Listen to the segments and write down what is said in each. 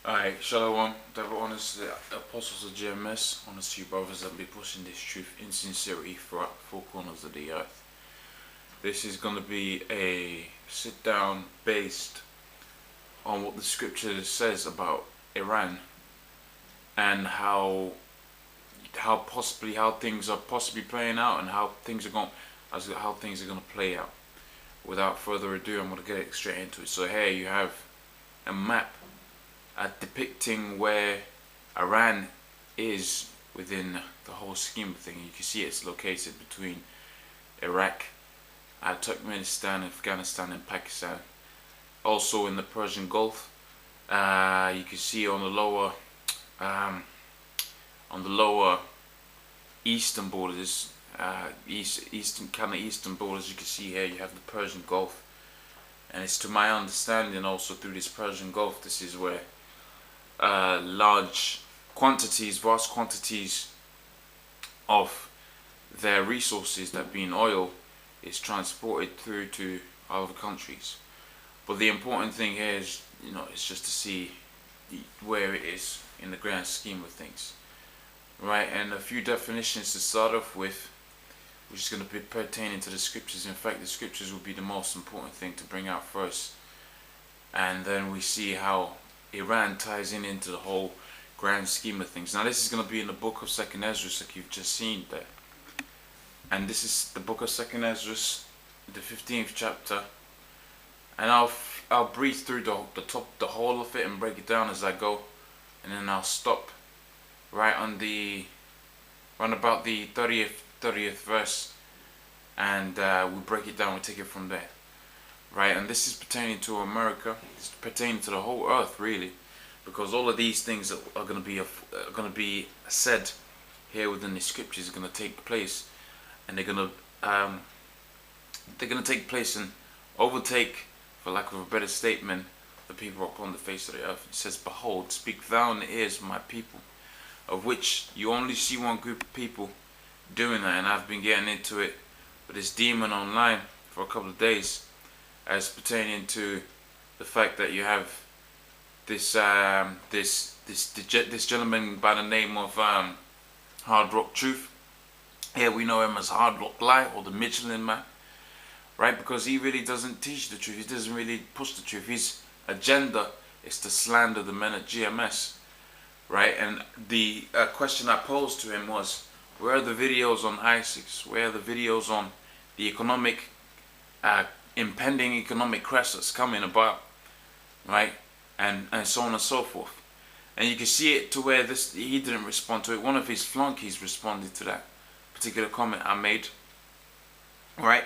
Alright, Shalom, devil honest, the apostles of GMS, honest to you brothers that be pushing this truth in sincerity throughout the four corners of the earth. This is going to be a sit down based on what the scripture says about Iran and how things are possibly playing out and how things are going to play out. Without further ado, I'm going to get straight into it. So here you have a map depicting where Iran is within the whole scheme of things. You can see it's located between Iraq, Turkmenistan, Afghanistan, and Pakistan. Also in the Persian Gulf. You can see on the lower eastern borders, eastern borders. You can see here you have the Persian Gulf, and it's to my understanding also through this Persian Gulf, this is where vast quantities of their resources, that being oil, is transported through to other countries. But the important thing here is, it's just to see where it is in the grand scheme of things, right? And a few definitions to start off with, which is going to be pertaining to the scriptures. In fact, the scriptures will be the most important thing to bring out first, and then we see how Iran ties into the whole grand scheme of things. Now this is going to be in the book of 2nd Esdras, like you've just seen there. And this is the book of 2nd Esdras, the 15th chapter. And I'll breeze through the whole of it and break it down as I go. And then I'll stop right on about the 30th verse, and we'll break it down, we'll take it from there. Right, and this is pertaining to America. It's pertaining to the whole earth, really, because all of these things are going to be said here within the scriptures are going to take place, and they're going to take place and overtake, for lack of a better statement, the people upon the face of the earth. It says, "Behold, speak thou in the ears of my people," of which you only see one group of people doing that, and I've been getting into it with this demon online for a couple of days, as pertaining to the fact that you have this gentleman by the name of Hard Rock Truth. Here we know him as Hard Rock Lie, or the Michelin Man, right? Because he really doesn't teach the truth. He doesn't really push the truth. His agenda is to slander the men at GMS, right? And the question I posed to him was, where are the videos on ISIS? Where are the videos on the impending economic crash that's coming about, right? And so on and so forth. And you can see it to where he didn't respond to it. One of his flunkies responded to that particular comment I made, right?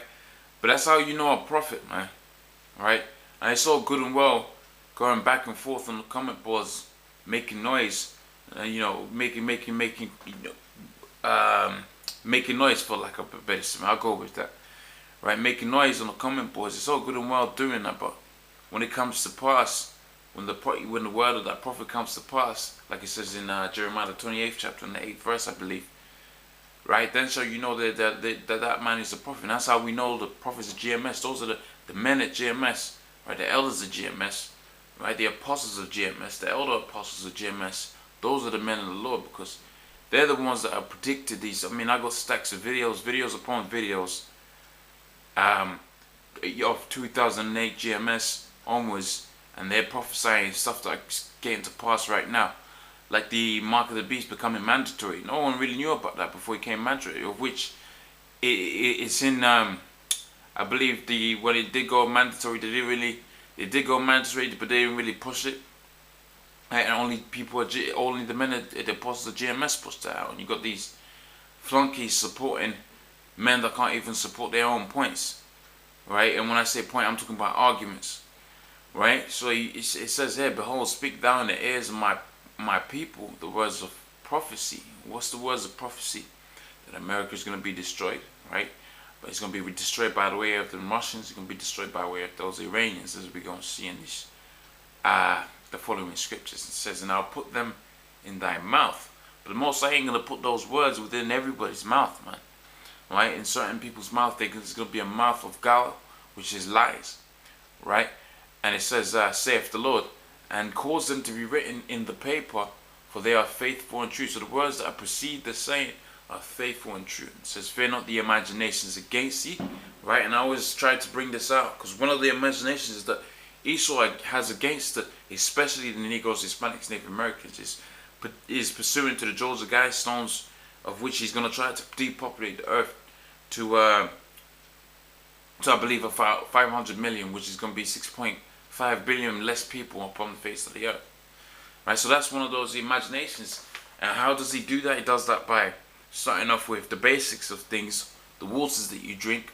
But that's how you know a prophet, man, right? And it's all good and well going back and forth on the comment boards, making noise, making noise, for lack of a better term. I'll go with that. Right, making noise on the comment boards. It's all good and well doing that, but when it comes to pass, when the word of that prophet comes to pass, like it says in Jeremiah the 28th chapter and the 8th verse, I believe, right, then so you know that man is a prophet. And that's how we know the prophets of GMS. Those are the men at GMS, right, the elders of GMS, right, the apostles of GMS, the elder apostles of GMS. Those are the men of the Lord, because they're the ones that have predicted these. I mean, I got stacks of videos upon videos of 2008 GMS onwards, and they're prophesying stuff that's getting to pass right now, like the mark of the beast becoming mandatory. No one really knew about that before it came mandatory, of which it's in I believe when it did go mandatory, it did go mandatory, but they didn't really push it. And only the men at the apostles of GMS pushed that out, and you got these flunkies supporting men that can't even support their own points, right? And when I say point, I'm talking about arguments, right? So it says here, "Behold, speak thou in the ears of my people the words of prophecy." What's the words of prophecy? That America is going to be destroyed, right? But it's going to be destroyed by the way of the Russians. It's going to be destroyed by the way of those Iranians, as we're going to see in these the following scriptures. It says, "And I'll put them in thy mouth." But the Most High ain't going to put those words within everybody's mouth, man. Right? In certain people's mouth, there's going to be a mouth of gall, which is lies, right? And it says, "Saith the Lord, and cause them to be written in the paper, for they are faithful and true. So the words that precede the saying are faithful and true. It says, fear not the imaginations against thee, right? And I always try to bring this out, because one of the imaginations that Esau has against it, especially the Negroes, Hispanics, Native Americans, is pursuing to the Joseph Guide stones, of which he's going to try to depopulate the earth to I believe about 500 million, which is going to be 6.5 billion less people upon the face of the earth. Right, so that's one of those imaginations. And how does he do that? He does that by starting off with the basics of things, the waters that you drink.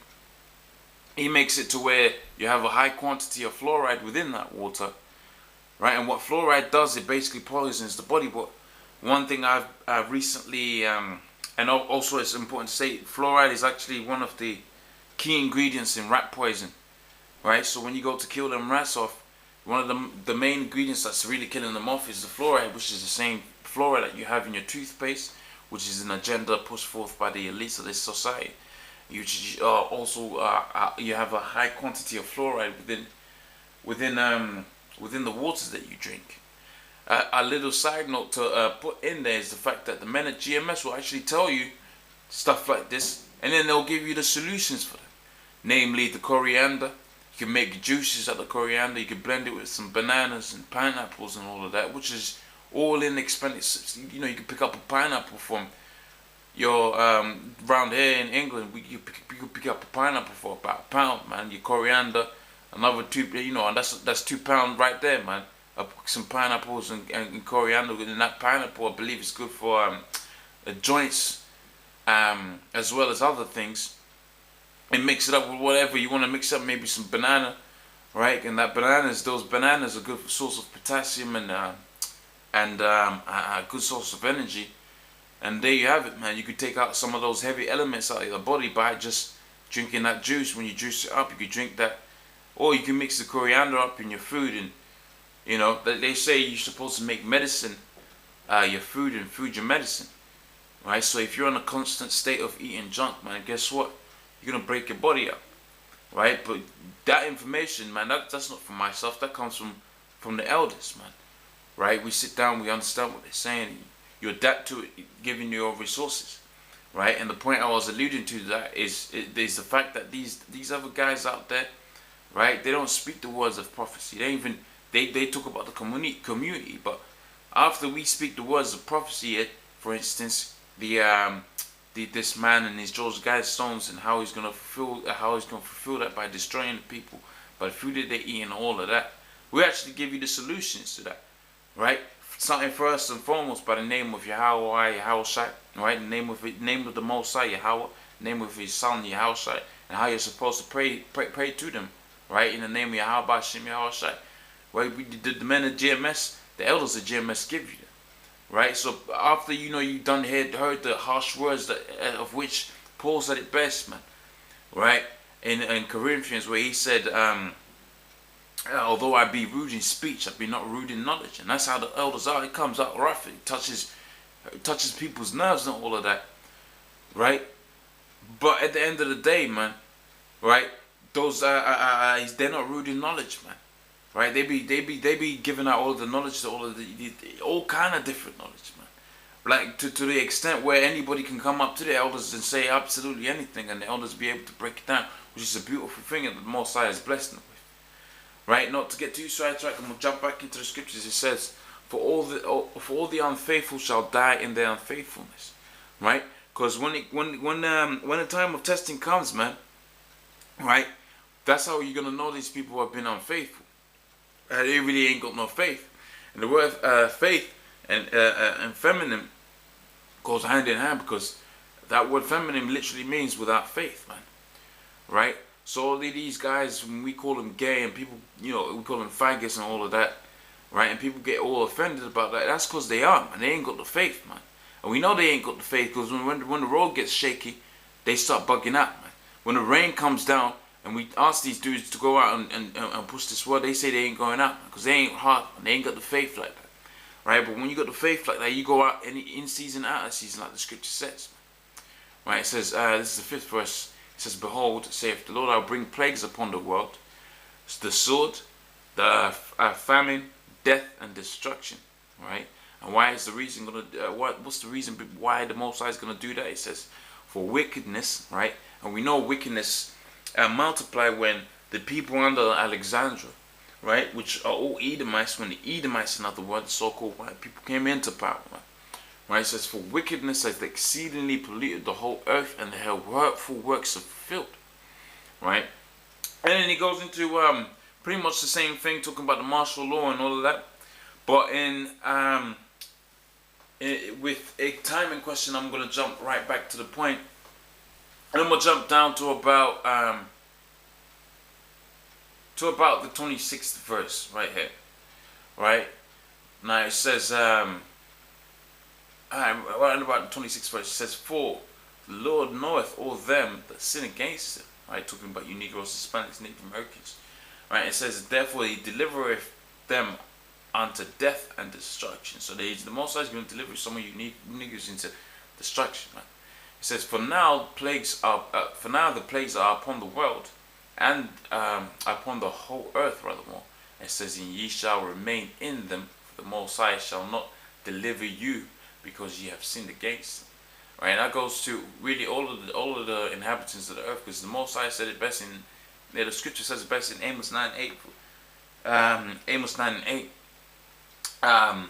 He makes it to where you have a high quantity of fluoride within that water, right? And what fluoride does, it basically poisons the body. But one thing I've recently, and also it's important to say, fluoride is actually one of the key ingredients in rat poison, right? So when you go to kill them rats off, one of the main ingredients that's really killing them off is the fluoride, which is the same fluoride that you have in your toothpaste, which is an agenda pushed forth by the elites of this society. You you have a high quantity of fluoride within the waters that you drink. A little side note to put in there is the fact that the men at GMS will actually tell you stuff like this, and then they'll give you the solutions for them. Namely, the coriander. You can make juices out of the coriander. You can blend it with some bananas and pineapples and all of that, which is all inexpensive. You know, you can pick up a pineapple from your around here in England. You could pick up a pineapple for about £1, man. Your coriander, another £2, you know, and that's £2 right there, man. Some pineapples and coriander, and that pineapple, I believe, is good for joints, as well as other things. And mix it up with whatever you want to mix up, maybe some banana, right? And those bananas are good for source of potassium and a good source of energy. And there you have it, man. You could take out some of those heavy elements out of your body by just drinking that juice. When you juice it up, you could drink that, or you can mix the coriander up in your food. And you know, they say you're supposed to make medicine your food, and food your medicine, right? So if you're in a constant state of eating junk, man, guess what? You're gonna break your body up, right? But that information, man, that's not from myself. That comes from the elders, man, right? We sit down, we understand what they're saying. You adapt to it, giving you your resources, right? And the point I was alluding to that is the fact that these other guys out there, right? They don't speak the words of prophecy. They talk about the community, but after we speak the words of prophecy, for instance, this man and his Joseph Guide stones, and how he's gonna fulfill that by destroying the people, by the food that they eat and all of that. We actually give you the solutions to that, right? Something first and foremost by the name of Yahweh, Yahushai, right? The name of the Most High, Yahweh, name of His Son, Yahushai, and how you're supposed to pray to them, right? In the name of Yahweh, Hashem, Yahushai. Right? The men of GMS, the elders of GMS give you that, right? So after you've heard the harsh words of which Paul said it best, man, right? In Corinthians, where he said, although I be rude in speech, I be not rude in knowledge. And that's how the elders are. It comes out rough. It touches people's nerves and all of that, right? But at the end of the day, man, right? Those they're not rude in knowledge, man. Right? They be giving out all of the knowledge, all kind of different knowledge, man. Like to the extent where anybody can come up to the elders and say absolutely anything, and the elders be able to break it down, which is a beautiful thing that the Most High has blessed them with. Right? Not to get too sidetracked, and we'll jump back into the scriptures. It says, "For all the unfaithful shall die in their unfaithfulness." Right? Because when the time of testing comes, man, right? That's how you're gonna know these people have been unfaithful. They really ain't got no faith. And the word faith and feminine goes hand in hand, because that word feminine literally means without faith, man. Right? So all these guys, when we call them gay, and people, we call them faggots and all of that, right? And people get all offended about that. That's because they aren't, man. They ain't got the faith, man. And we know they ain't got the faith because when the road gets shaky, they start bugging out, man. When the rain comes down, and we ask these dudes to go out and push this word, they say they ain't going out because they ain't hard, and they ain't got the faith like that, right? But when you got the faith like that, you go out in season, out of season, like the scripture says, right? It says, this is the 5th verse. It says, "Behold, saith the Lord, I will bring plagues upon the world, the sword, the famine, death and destruction, right? And why is the reason gonna? What's the reason why the Most High is gonna do that? It says, for wickedness, right? And we know wickedness multiplied when the people under Alexandria, right, which are all Edomites, when the Edomites, in other words, so-called white people, came into power, right? It says, for wickedness has exceedingly polluted the whole earth, and they have hurtful works of filth, right? And then he goes into pretty much the same thing, talking about the martial law and all of that. But with a time in question, I'm going to jump right back to the point. And I'm going to jump down to about the 26th verse right here. Right? Now it says, right about the 26th verse, it says, for the Lord knoweth all them that sin against him. Right? Talking about you Negroes, Hispanics, Native Americans. Right? It says, therefore he delivereth them unto death and destruction. So the Most High is going to deliver some of you niggers into destruction. Right? It says, for now the plagues are upon the world, and upon the whole earth, rathermore. It says, and ye shall remain in them, for the Most High shall not deliver you, because ye have sinned against him. Right? And that goes to really all of the inhabitants of the earth, because the Most High said it best in the scripture says it best in Amos 9:8. Amos 9:8. I'm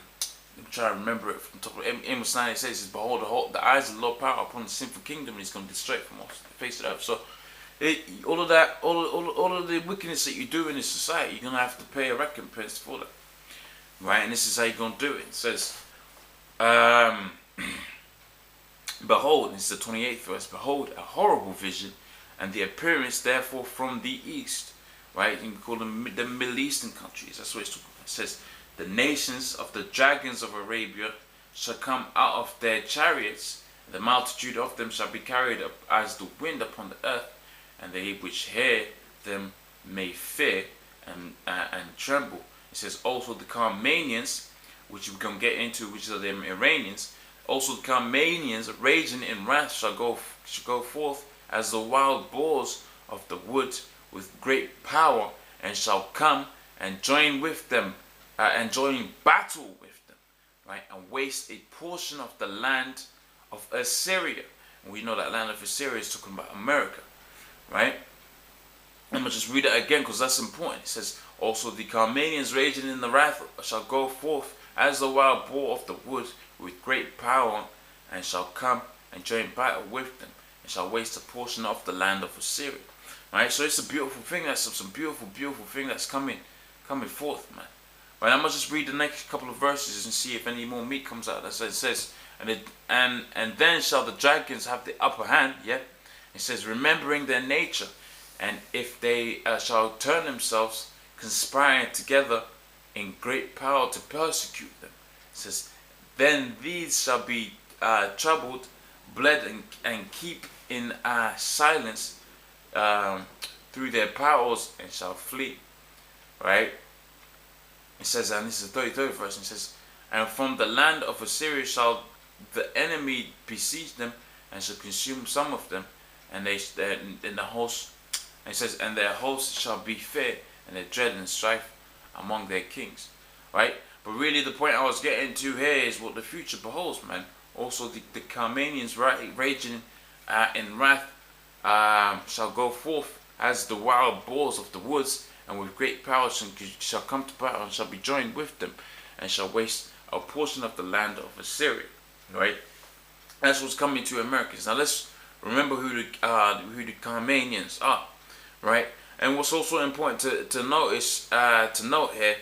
trying to remember it from top of Amos 9. It says, behold, the eyes of the Lord power upon the sinful kingdom, and he's going to destroy it from off the face of the earth. So all of the wickedness that you do in this society, you're going to have to pay a recompense for that. Right? And this is how you're going to do it. It says, behold, this is the 28th verse, behold, a horrible vision, and the appearance therefore from the east. Right? You can call them the Middle Eastern countries. That's what it's talking about. It says, the nations of the dragons of Arabia shall come out of their chariots, and the multitude of them shall be carried up as the wind upon the earth, and they which hear them may fear and tremble. It says also the Carmanians, which we're going to get into, which are the Iranians, also the Carmanians raging in wrath shall go forth as the wild boars of the wood with great power, and shall come and join with them, and join battle with them, right, and waste a portion of the land of Assyria. And we know that land of Assyria is talking about America, right? I'm going to just read it again because that's important. It says, also the Carmanians raging in the wrath shall go forth as the wild boar of the wood with great power, and shall come and join battle with them, and shall waste a portion of the land of Assyria. Right? So it's a beautiful thing. That's some beautiful thing that's coming forth, man. Right, I'm gonna just read the next couple of verses and see if any more meat comes out. That's what it says. And then shall the dragons have the upper hand. Yeah, it says, remembering their nature, and if they shall turn themselves, conspiring together in great power to persecute them. It says, then these shall be troubled, bled, and keep in silence through their powers, and shall flee. Right? It says, and this is the 33rd verse, it says, and from the land of Assyria shall the enemy besiege them, and shall consume some of them, and in the host, and it says, and their host shall be fear, and their dread and strife among their kings. Right? But really the point I was getting to here is what the future beholds, man. Also the Carmanians raging in wrath shall go forth as the wild boars of the woods, and with great power shall come to power, and shall be joined with them, and shall waste a portion of the land of Assyria. Right? That's what's coming to Americans. Now let's remember who the Carmanians are. Right? And what's also important to note here,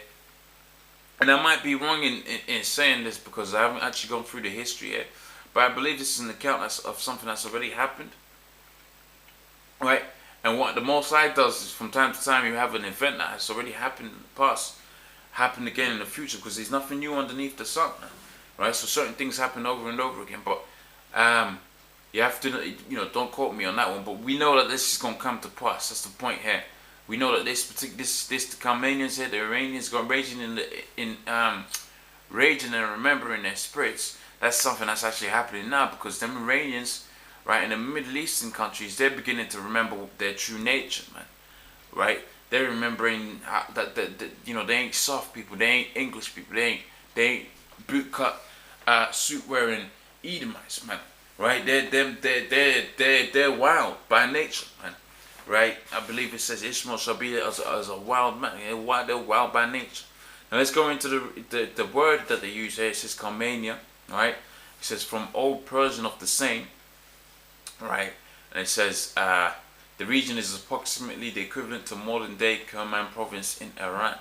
and I might be wrong in saying this because I haven't actually gone through the history here, but I believe this is an account of something that's already happened. Right? And what the Most High does is from time to time you have an event that has already happened in the past, happen again in the future, because there's nothing new underneath the sun. Right? So certain things happen over and over again, but you have to, don't quote me on that one, but we know that this is going to come to pass. That's the point here. We know that this the Carmanians here, the Iranians, going raging raging and remembering their spirits. That's something that's actually happening now, because them Iranians, right, in the Middle Eastern countries, they're beginning to remember their true nature, man. Right? they're remembering that you know, they ain't soft people, they ain't English people, they ain't bootcut suit wearing Edomites, man. Right? They're wild by nature, man. Right? I believe it says Ishmael shall be as a wild man. They're wild by nature. Now let's go into the word that they use here. It says Carmania, right? It says from Old Persian of the same, right? And it says the region is approximately the equivalent to modern day Kerman province in Iran,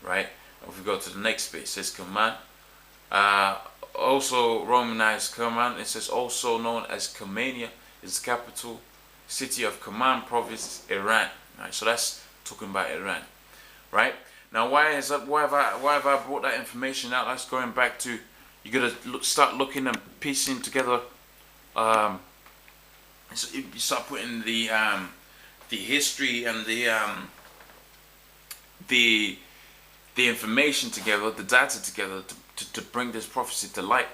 right? If we go to the next bit, it says Kerman. Also Romanized Kerman. It says also known as Kermania, is the capital city of Kerman province, Iran. Right, so that's talking about Iran, right? Now, why have I brought that information out? That's going back to, you gotta start looking and piecing together. So you start putting the history and the information together, the data together to bring this prophecy to light,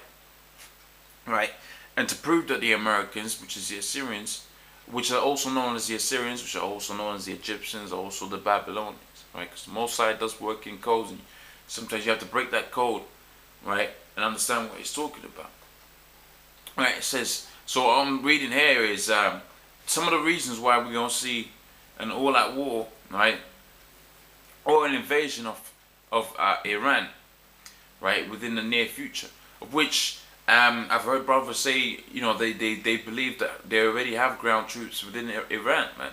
right? And to prove that the Americans, which is the Assyrians, which are also known as the Assyrians, which are also known as the Egyptians, also the Babylonians, right? Because the Most High does work in codes, and sometimes you have to break that code, right, and understand what he's talking about. Right? It says, so what I'm reading here is some of the reasons why we're gonna see an all-out war, right, or an invasion of Iran, right, within the near future, of which I've heard brothers say, you know, they believe that they already have ground troops within Iran, man,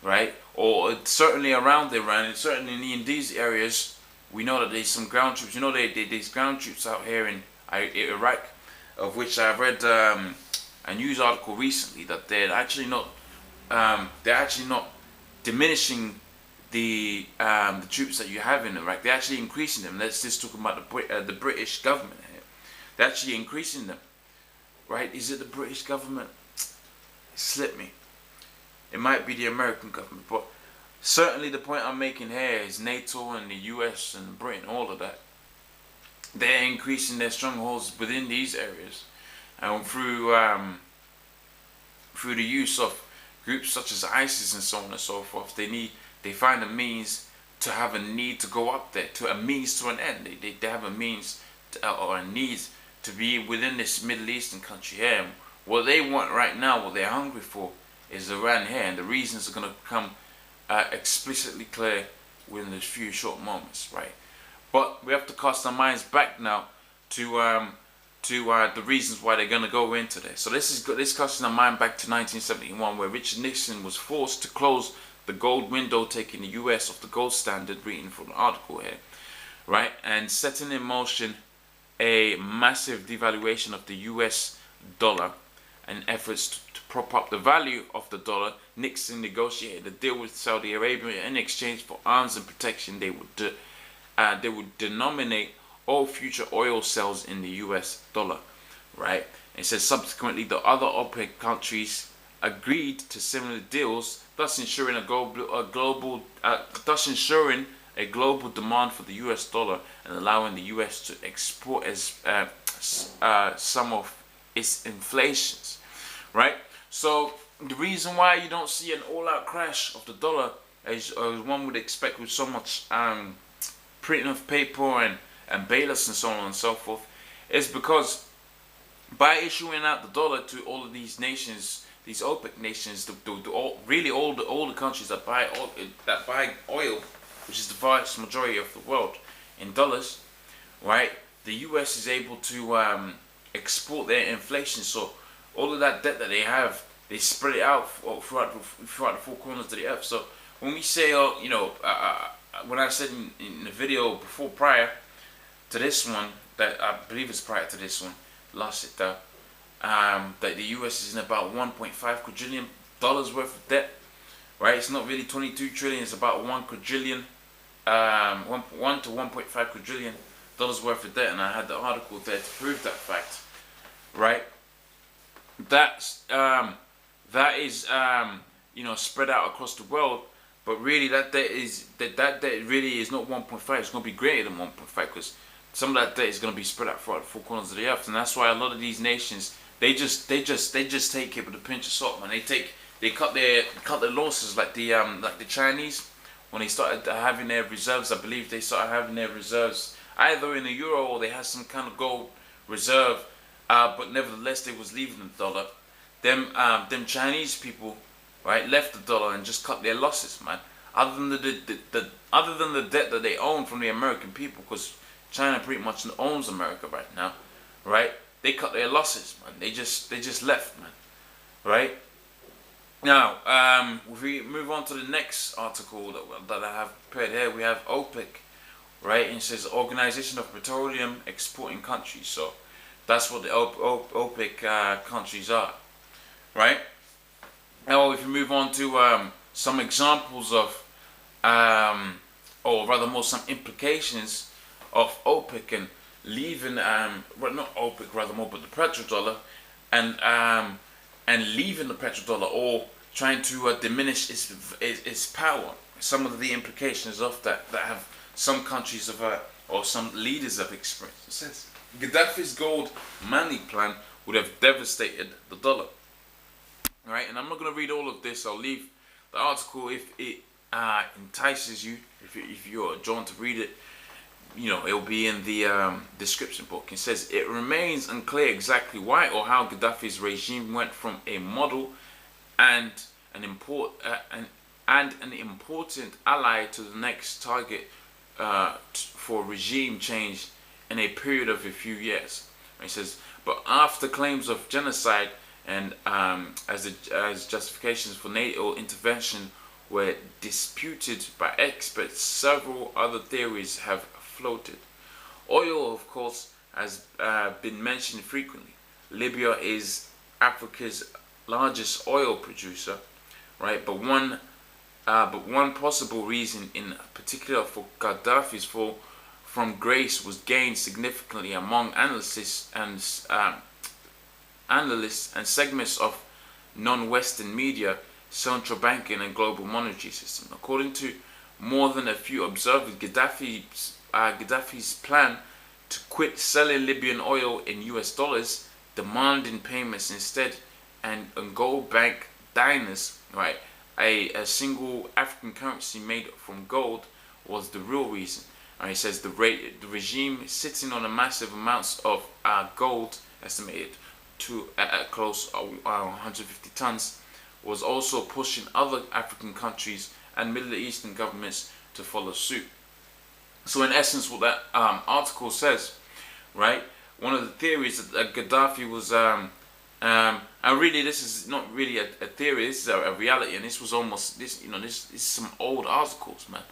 right? Or certainly around Iran, and certainly in these areas, we know that there's some ground troops. You know, there's ground troops out here in Iraq, of which I've read a news article recently that they're actually not diminishing the troops that you have in Iraq. They're actually increasing them. Let's just talk about the British government here. They're actually increasing them, right? Is it the British government? It slipped me. It might be the American government, but certainly the point I'm making here is NATO and the US and Britain, all of that. They're increasing their strongholds within these areas, and through the use of groups such as ISIS and so on and so forth, they find a means to have a need to go up there, to a means to an end. They have a means or a need to be within this Middle Eastern country here. And what they want right now, what they're hungry for, is Iran here, and the reasons are going to become explicitly clear within a few short moments, right? But we have to cast our minds back now to the reasons why they're going to go into this. So this casting our mind back to 1971, where Richard Nixon was forced to close the gold window, taking the US off the gold standard, reading from the article here, right? And setting in motion a massive devaluation of the US dollar and efforts to prop up the value of the dollar. Nixon negotiated a deal with Saudi Arabia in exchange for arms and protection. They would denominate all future oil sales in the US dollar, right? It says subsequently the other OPEC countries agreed to similar deals, thus ensuring a global demand for the US dollar and allowing the US to export as some of its inflations, right? So the reason why you don't see an all-out crash of the dollar, as one would expect, with so much printing of paper and bailiffs and so on and so forth, is because by issuing out the dollar to all of these nations, these OPEC nations, all the countries that buy oil, which is the vast majority of the world, in dollars, right? The US is able to export their inflation. So all of that debt that they have, they spread it out throughout the four corners of the earth. So when we say, when I said in the video before, prior to this one, that I believe it's prior to this one, lost it though, that the US is in about $1.5 quadrillion worth of debt, right? It's not really 22 trillion, it's about 1 quadrillion, 1 to 1.5 quadrillion dollars worth of debt, and I had the article there to prove that fact, right? That is spread out across the world, but really that debt really is not 1.5. It's going to be greater than 1.5, because some of that debt is going to be spread out throughout the four corners of the earth, and that's why a lot of these nations they just take it with a pinch of salt, man. They cut their losses, like the Chinese. when they started having their reserves, I believe they started having their reserves either in the euro or they had some kind of gold reserve, but nevertheless they was leaving the dollar. Them Chinese people, right, left the dollar and just cut their losses, man. Other than the debt that they own from the American people, because China pretty much owns America right now, right? They cut their losses, man. They just left, man, right? Now, if we move on to the next article that I have prepared here, we have OPEC, right? And it says Organization of Petroleum Exporting Countries. So that's what the OPEC countries are, right? Now, if we move on to some examples of, or rather more some implications of OPEC and leaving, well, not OPEC rather more, but the petrodollar, and leaving the petrodollar or trying to diminish its power. Some of the implications of that have some countries have or some leaders have experienced. It says Gaddafi's gold money plan would have devastated the dollar. All right, and I'm not going to read all of this. I'll leave the article if it entices you. If you're drawn to read it, you know, it'll be in the description book. It says it remains unclear exactly why or how Gaddafi's regime went from a model and an important ally to the next target for regime change in a period of a few years. It says, but after claims of genocide and as justifications for NATO intervention were disputed by experts, several other theories have floated. Oil, of course, has been mentioned frequently. Libya is Africa's largest oil producer, right? But one possible reason, in particular, for Gaddafi's fall from grace was gained significantly among analysts and segments of non-Western media, central banking, and global monetary system. According to more than a few observers, Gaddafi's plan to quit selling Libyan oil in US dollars, demanding payments instead, and gold bank diners, right, a single African currency made from gold, was the real reason. And he says the regime sitting on a massive amounts of gold, estimated to close 150 tons, was also pushing other African countries and Middle Eastern governments to follow suit. So in essence, what that article says, right, one of the theories that Gaddafi was, and really this is not really a theory, this is a reality, and this was almost, this is some old articles, man,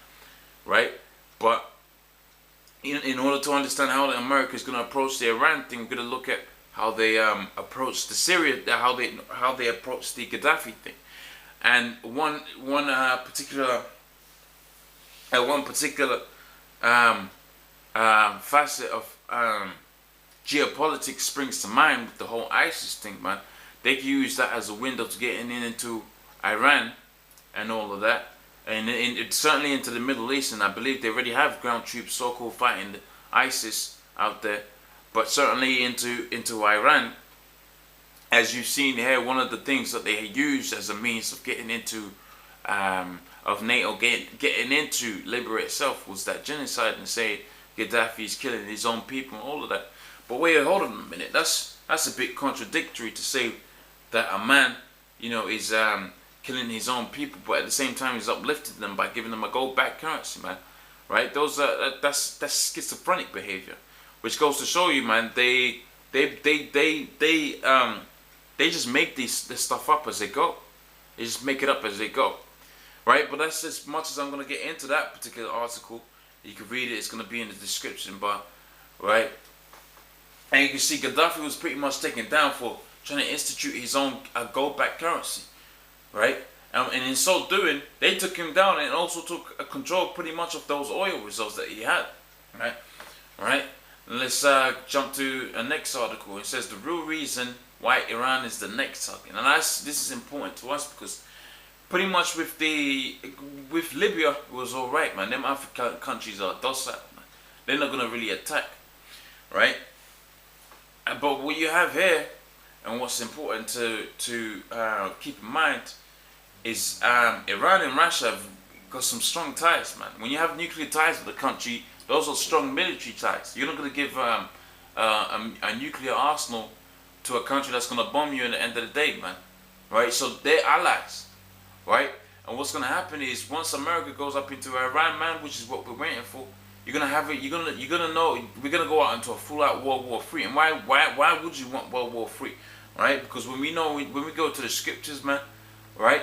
right? But in order to understand how America is going to approach the Iran thing, we're going to look at how they approach the Syria, how they approach the Gaddafi thing, and one particular facet of geopolitics springs to mind with the whole ISIS thing, man. They can use that as a window to getting into Iran and all of that, and it's certainly into the Middle East, and I believe they already have ground troops so-called fighting ISIS out there. But certainly into Iran, as you've seen here, one of the things that they used as a means of getting into of NATO getting into Libya itself was that genocide, and say Gaddafi's killing his own people and all of that. But wait, hold on a minute. That's a bit contradictory to say that a man, you know, is killing his own people, but at the same time he's uplifted them by giving them a gold-backed currency, man. Right? That's schizophrenic behavior, which goes to show you, man. They just make this stuff up as they go. They just make it up as they go, right? But that's as much as I'm gonna get into that particular article. You can read it. It's gonna be in the description bar, right? And you can see Gaddafi was pretty much taken down for trying to institute his own gold-backed currency, right? And in so doing, they took him down and also took control pretty much of those oil reserves that he had, right? All right. Let's jump to a next article. It says the real reason why Iran is the next target, and this is important to us because pretty much with Libya it was all right, man. Them African countries are docile, man. They're not gonna really attack, right? But what you have here, and what's important to keep in mind, is Iran and Russia have got some strong ties, man. When you have nuclear ties with a country, those are strong military ties. You're not gonna give a nuclear arsenal to a country that's gonna bomb you at the end of the day, man. Right? So they're allies, right? And what's gonna happen is once America goes up into Iran, man, which is what we're waiting for, you're gonna have it. You're gonna know we're gonna go out into a full-out World War III. And why would you want World War III, right? Because when we know when we go to the scriptures, man, right?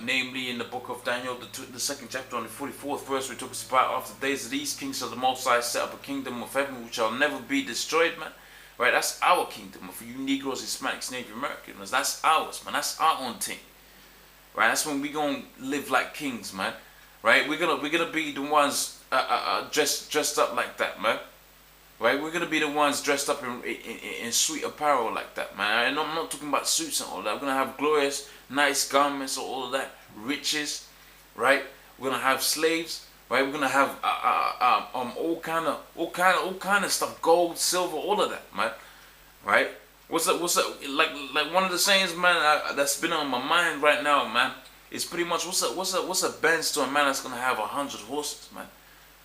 Namely in the book of Daniel, the second chapter on the 44th verse, we talks about after the days of these kings of the Most High set up a kingdom of heaven which shall never be destroyed, man. Right? That's our kingdom. For you Negroes, Hispanics, Native Americans, that's ours, man. That's our own thing. Right? That's when we gonna live like kings, man. Right? We're gonna be the ones dressed up like that, man. Right? We're gonna be the ones dressed up in sweet apparel like that, man. And I'm not talking about suits and all that. We're gonna have glorious, nice garments or all of that, riches, right? We're gonna have slaves, right? We're gonna have all kind of stuff, gold, silver, all of that, man. Right? What's that? Like one of the sayings, man, that's been on my mind right now, man. It's pretty much what's a Benz to a man that's gonna have 100 horses, man.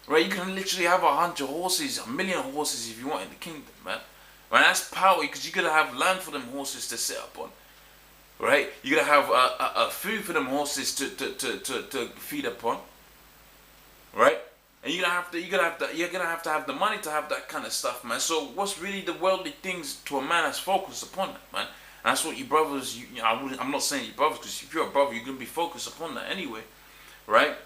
Right, you can literally have 100 horses, 1,000,000 horses if you want in the kingdom, man. Right, that's power because you're gonna have land for them horses to sit up on. Right, you're gonna have a food for them horses to feed upon. Right, and you're gonna have to have the money to have that kind of stuff, man. So what's really the worldly things to a man that's focused upon that, man? And that's what you brothers. I'm not saying you brothers because if you're a brother, you're gonna be focused upon that anyway, right?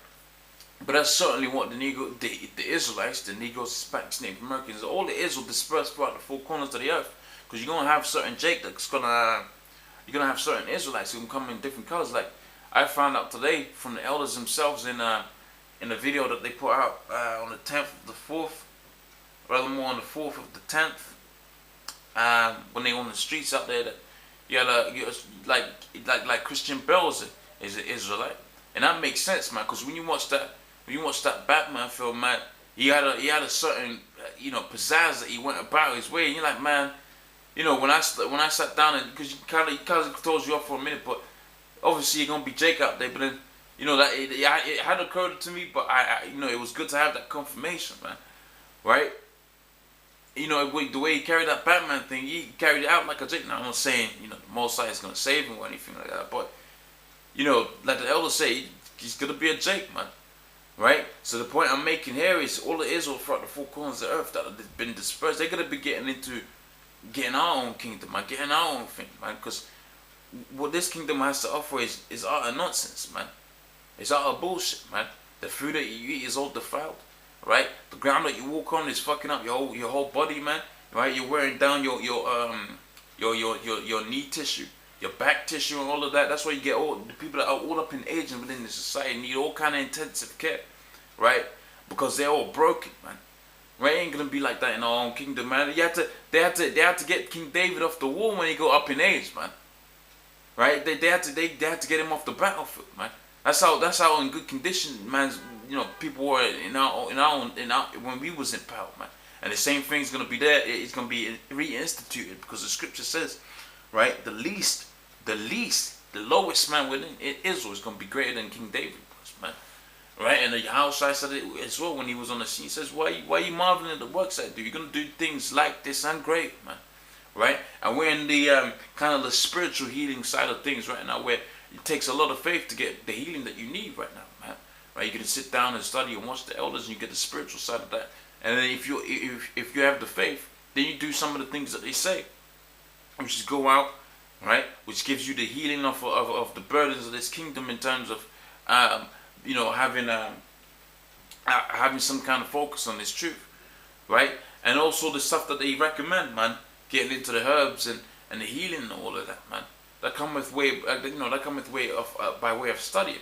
But that's certainly what the Israelites, the Negroes, Hispanics, Native Americans, all the Israel dispersed throughout the four corners of the earth. Because you're gonna have certain you're gonna have certain Israelites who can come in different colors. Like I found out today from the elders themselves in a video that they put out on the 10th of the 4th, rather more on the 4th of the 10th, when they were on the streets out there, that you had like Christian Bale is an Israelite, and that makes sense, man. Because when you watch that Batman film, man, he had a certain pizzazz that he went about his way, and you're like, man, when I sat down, and because he kind of throws you off for a minute, but obviously you're gonna be Jake out there, but then that it had occurred to me, but I it was good to have that confirmation, man, right? The way he carried that Batman thing, he carried it out like a Jake. Now I'm not saying the Most High is gonna save him or anything like that, but like the elders say, he's gonna be a Jake, man. Right? So the point I'm making here is all the Israel throughout the four corners of the earth that have been dispersed, they're gonna be getting our own kingdom, man, getting our own thing, man. Because what this kingdom has to offer is utter nonsense, man. It's utter bullshit, man. The food that you eat is all defiled, right? The ground that you walk on is fucking up your whole body, man. Right? You're wearing down your knee tissue, your back tissue, and all of that. That's why you get all the people that are all up in age and within the society need all kind of intensive care, right? Because they're all broken, man. Right? It ain't gonna be like that in our own kingdom, man. They had to get King David off the wall when he got up in age, man. Right? They had to get him off the battlefield, man. That's how in good condition, man. People were when we was in power, man. And the same thing's gonna be there. It's gonna be reinstituted because the scripture says, right? The lowest man within Israel is gonna be greater than King David was, man. Right? And the Yahushua said it as well when he was on the scene. He says, why are you marveling at the works I do? You're gonna do things like this and great, man. Right? And we're in the kind of the spiritual healing side of things right now, where it takes a lot of faith to get the healing that you need right now, man. Right? You can sit down and study and watch the elders, and you get the spiritual side of that. And then if you have the faith, then you do some of the things that they say, which is go out, right? Which gives you the healing of the burdens of this kingdom in terms of having some kind of focus on this truth, right? And also the stuff that they recommend, man, getting into the herbs and the healing and all of that, man. That come with way, by way of studying,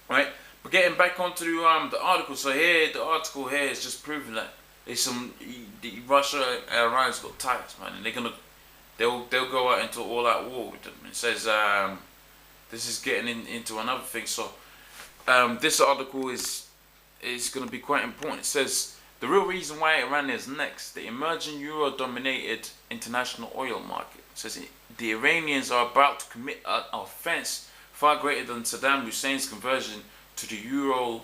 right? But getting back onto the article, so here the article here is just proving that there's Russia and Iran's got ties, man, and they'll go out into all-out war with them. It says this is getting into another thing. So this article is going to be quite important. It says the real reason why Iran is next: the emerging euro-dominated international oil market. It says the Iranians are about to commit an offense far greater than Saddam Hussein's conversion to the euro,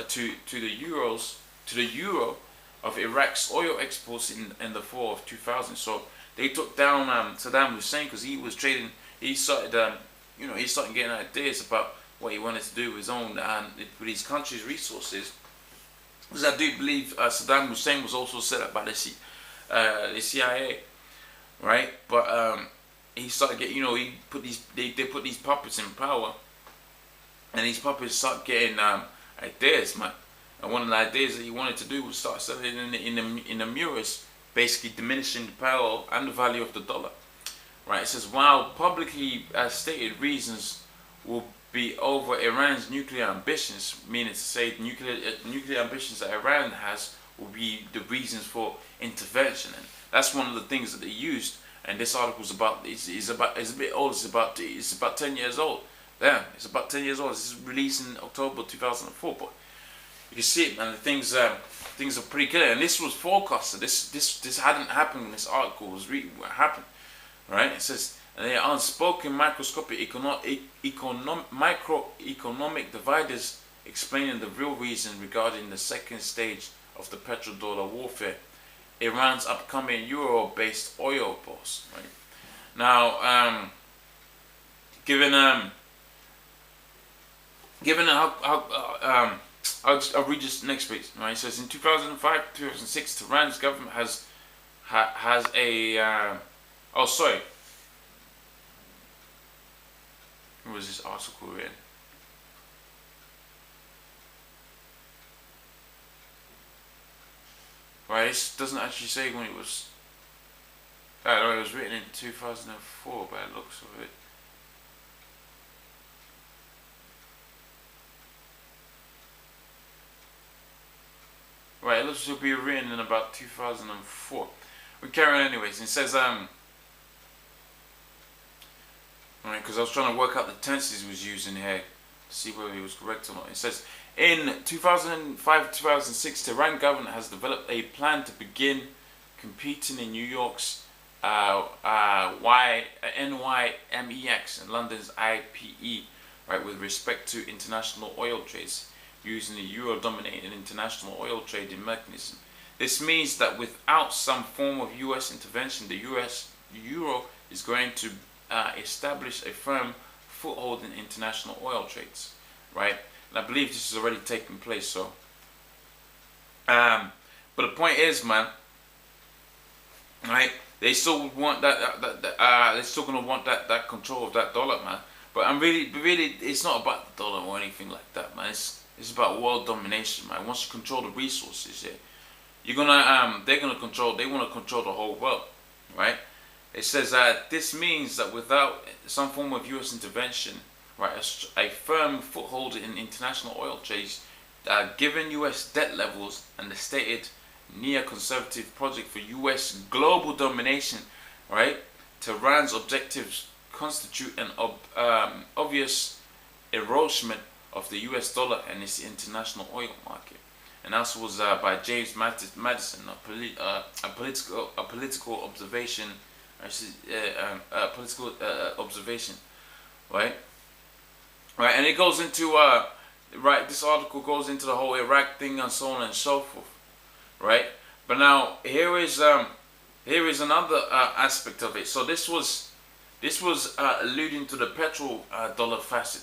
to the euro of Iraq's oil exports in the fall of 2000. So they took down Saddam Hussein because he was trading. He started he started getting ideas about what he wanted to do with his own with his country's resources. Because I do believe Saddam Hussein was also set up by the CIA, right? But he started getting, he put these they put these puppets in power, and these puppets start getting ideas, man. And one of the ideas that he wanted to do was start selling in the mirrors, basically diminishing the power and the value of the dollar. Right? It says while publicly stated reasons will be over Iran's nuclear ambitions, meaning to say the nuclear ambitions that Iran has will be the reasons for intervention, and that's one of the things that they used. And this article is about it's a bit old. It's about 10 years old. Damn, it's about 10 years old. This is released in October 2004, but you can see it, man. Things are pretty clear, and this was forecasted. This hadn't happened when this article was happened, right? It says the unspoken microscopic microeconomic dividers explaining the real reason regarding the second stage of the petrodollar warfare, Iran's upcoming euro-based oil boss. Right now, given how I'll read this next page. Right, it says in 2005-2006, Tehran's government has a oh sorry. What was this article written? Right, this doesn't actually say when it was. I know it was written in 2004 by the looks of it. Right, it looks to be written in about 2004. We carry on anyways. It says Right, because I was trying to work out the tenses he was using here to see whether he was correct or not. It says, in 2005-2006, Tehran government has developed a plan to begin competing in New York's NYMEX and London's IPE, right, with respect to international oil trades, using the euro-dominated international oil trading mechanism. This means that without some form of U.S. intervention, the euro is going to establish a firm foothold in international oil trades, right? And I believe this is already taking place. So, but the point is, man, right? They still want they're still gonna want that control of that dollar, man. But I'm really, it's not about the dollar or anything like that, man. It's about world domination, man. Once you control the resources, yeah, you're gonna they want to control the whole world, right? It says that this means that without some form of U.S. intervention, right, a firm foothold in international oil trades, given U.S. debt levels and the stated neoconservative project for U.S. global domination, right, Tehran's objectives constitute an obvious erosion of the U.S. dollar and its international oil market. And that was by James Madison, a political observation. Political observation, right? Right, and it goes into right. This article goes into the whole Iraq thing and so on and so forth, right? But now here is another aspect of it. So this was alluding to the petrodollar facet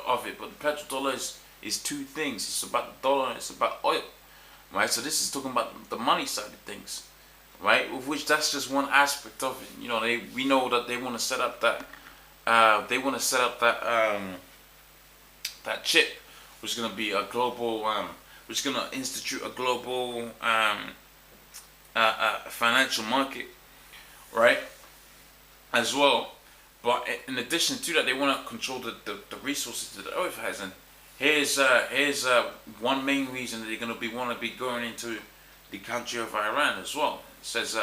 of it, but the petrodollar is two things. It's about the dollar and it's about oil, right? So this is talking about the money side of things, right? Of which that's just one aspect of it. You know, we know that they want to set up that that chip, which is going to be a global, which is going to institute a global financial market, right? As well. But in addition to that, they want to control the resources that the earth has. And here's one main reason that they're going to want to be going into the country of Iran as well. It says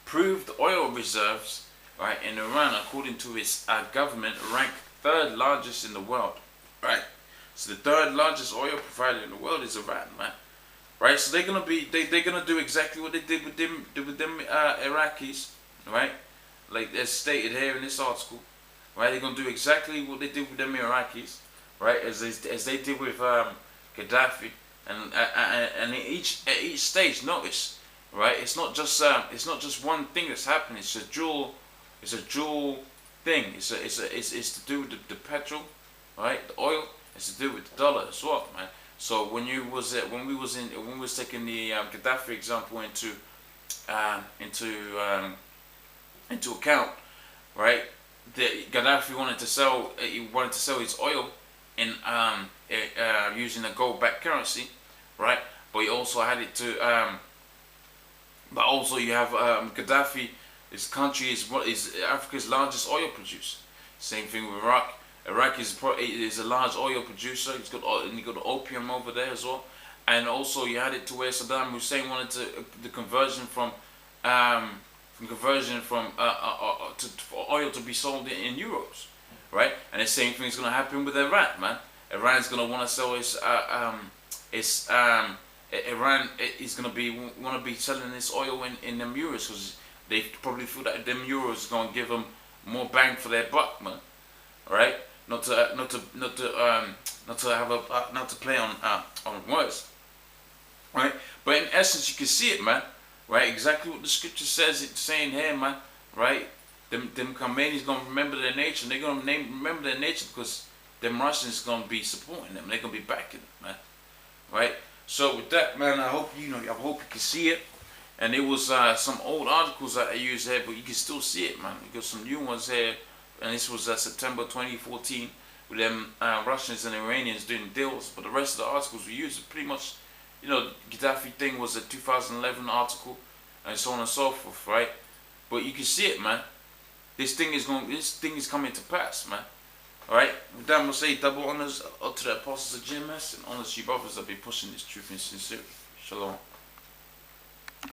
proved oil reserves, right, in Iran, according to its government, rank third largest in the world, right? So the third largest oil provider in the world is Iran, man, right? So they're gonna do exactly what they did with them Iraqis, right? Like they're stated here in this article, right? They're gonna do exactly what they did with them Iraqis, right? As they did with Gaddafi, and at each stage, notice, right? It's not just one thing that's happening. It's a dual thing. It's to do with the petrol, right? The oil. It's to do with the dollar as well, man. So when we was taking the Gaddafi example into account, right? Gaddafi wanted to sell his oil in using a gold-backed currency, right? But he also had it to but also you have Gaddafi. His country is Africa's largest oil producer. Same thing with Iraq. Iraq is a large oil producer. He's got opium over there as well, and also you had it to where Saddam Hussein wanted the conversion for oil to be sold in euros, right? And the same thing is going to happen with Iran, man. Iran's going to want to sell Iran is going to want to be selling this oil in them euros because they probably feel that them euros is going to give them more bang for their buck, man. Right? Not to play on words, right? But in essence, you can see it, man. Right? Exactly what the scripture says. It's saying here, man. Right? Them Khomeinis gonna remember their nature. They're gonna remember their nature because them Russians gonna be supporting them. They're gonna be backing them, man. Right? So with that, man, I hope you can see it. And it was some old articles that I used here, but you can still see it, man. You got some new ones here. And this was September 2014 with them Russians and Iranians doing deals. But the rest of the articles we used are pretty much, Gaddafi thing was a 2011 article and so on and so forth, right? But you can see it, man. This thing is coming to pass, man. Alright? With that, I'm going to say double honors to the apostles of GMS and honors to you brothers that be pushing this truth in sincerity. Shalom.